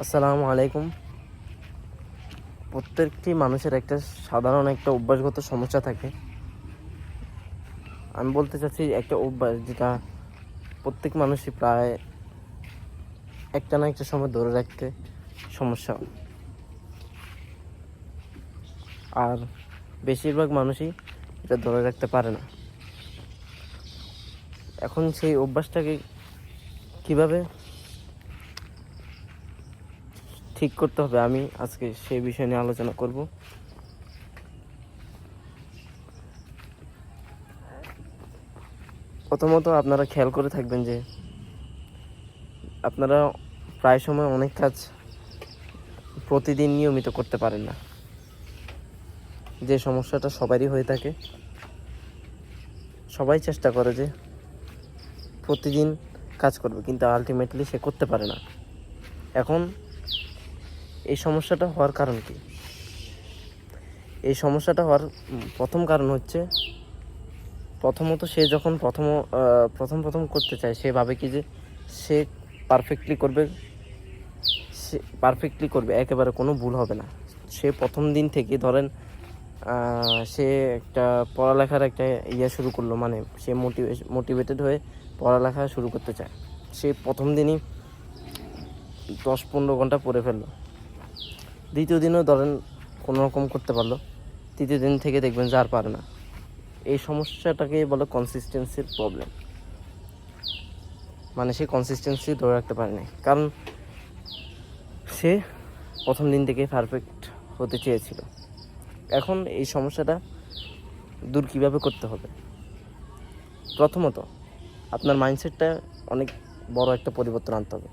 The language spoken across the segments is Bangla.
আসসালামু আলাইকুম। প্রত্যেকটি মানুষের একটা সাধারণ একটা অভ্যাসগত সমস্যা থাকে। আমি বলতে চাচ্ছি একটা অভ্যাস যেটা প্রত্যেক মানুষই প্রায় একটা না একটা সময় ধরে রাখতে সমস্যা হয়। আর বেশিরভাগ মানুষই এটা ধরে রাখতে পারে না। এখন সেই অভ্যাসটাকে কিভাবে ঠিক করতে হবে, আমি আজকে সেই বিষয় নিয়ে আলোচনা করব। প্রথমত আপনারা খেয়াল করে থাকবেন যে আপনারা প্রায় সময় অনেক কাজ প্রতিদিন নিয়মিত করতে পারেন না। যে সমস্যাটা সবারই হয়ে থাকে, সবাই চেষ্টা করে যে প্রতিদিন কাজ করবে, কিন্তু আলটিমেটলি সে করতে পারে না। এখন এই সমস্যাটা হওয়ার কারণ কি? এই সমস্যাটা হওয়ার প্রথম কারণ হচ্ছে, প্রথমত সে যখন প্রথম করতে চায়, সে ভাবে কি যে সে পারফেক্টলি করবে, একেবারে কোনো ভুল হবে না। সে প্রথম দিন থেকে ধরেন সে একটা পড়ালেখার একটা শুরু করলো, মানে সে মোটিভেটেড হয়ে পড়ালেখা শুরু করতে চায়। সে প্রথম দিনই 10-15 ঘন্টা পড়ে ফেললো। দ্বিতীয় দিনও ধরেন কোনো রকম করতে পারলো, তৃতীয় দিন থেকে দেখবেন যে আর পারে না। এই সমস্যাটাকে বলে কনসিস্টেন্সির প্রবলেম। মানে সে কনসিস্টেন্সি ধরে রাখতে পারে না, কারণ সে প্রথম দিন থেকে পারফেক্ট হতে চেয়েছিল। এখন এই সমস্যাটা দূর কীভাবে করতে হবে? প্রথমত আপনার মাইন্ডসেটটা অনেক বড় একটা পরিবর্তন আনতে হবে।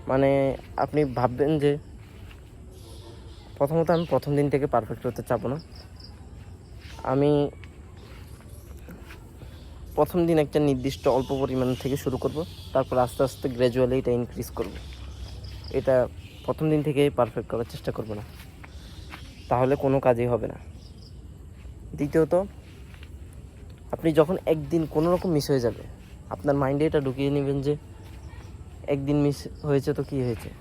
মানে আপনি ভাববেন যে প্রথমত আমি প্রথম দিন থেকে পারফেক্ট হতে চাবো না। আমি প্রথম দিন একটা নির্দিষ্ট অল্প পরিমাণ থেকে শুরু করব, তারপর আস্তে আস্তে গ্র্যাজুয়ালি এটা ইনক্রিজ করব। এটা প্রথম দিন থেকেই পারফেক্ট করার চেষ্টা করব না, তাহলে কোনো কাজই হবে না। দ্বিতীয়ত, আপনি যখন একদিন কোনো রকম মিস হয়ে যাবে, আপনার মাইন্ডে এটা ঢুকিয়ে নেবেন যে একদিন মিস হয়েছে তো কী হয়েছে,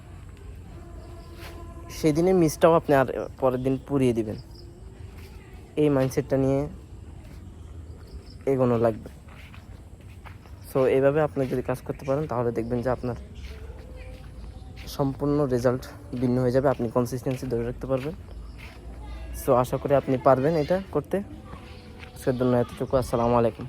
সেদিনের মিসটাও আপনি আর পরের দিন পুড়িয়ে দিবেন। এই মাইন্ডসেটটা নিয়ে এগোনো লাগবে। সো এইভাবে আপনি যদি কাজ করতে পারেন, তাহলে দেখবেন যে আপনার সম্পূর্ণ রেজাল্ট ভিন্ন হয়ে যাবে। আপনি কনসিস্টেন্সি ধরে রাখতে পারবেন। সো আশা করি আপনি পারবেন এটা করতে। সেজন্য এতটুকু। আসসালামু আলাইকুম।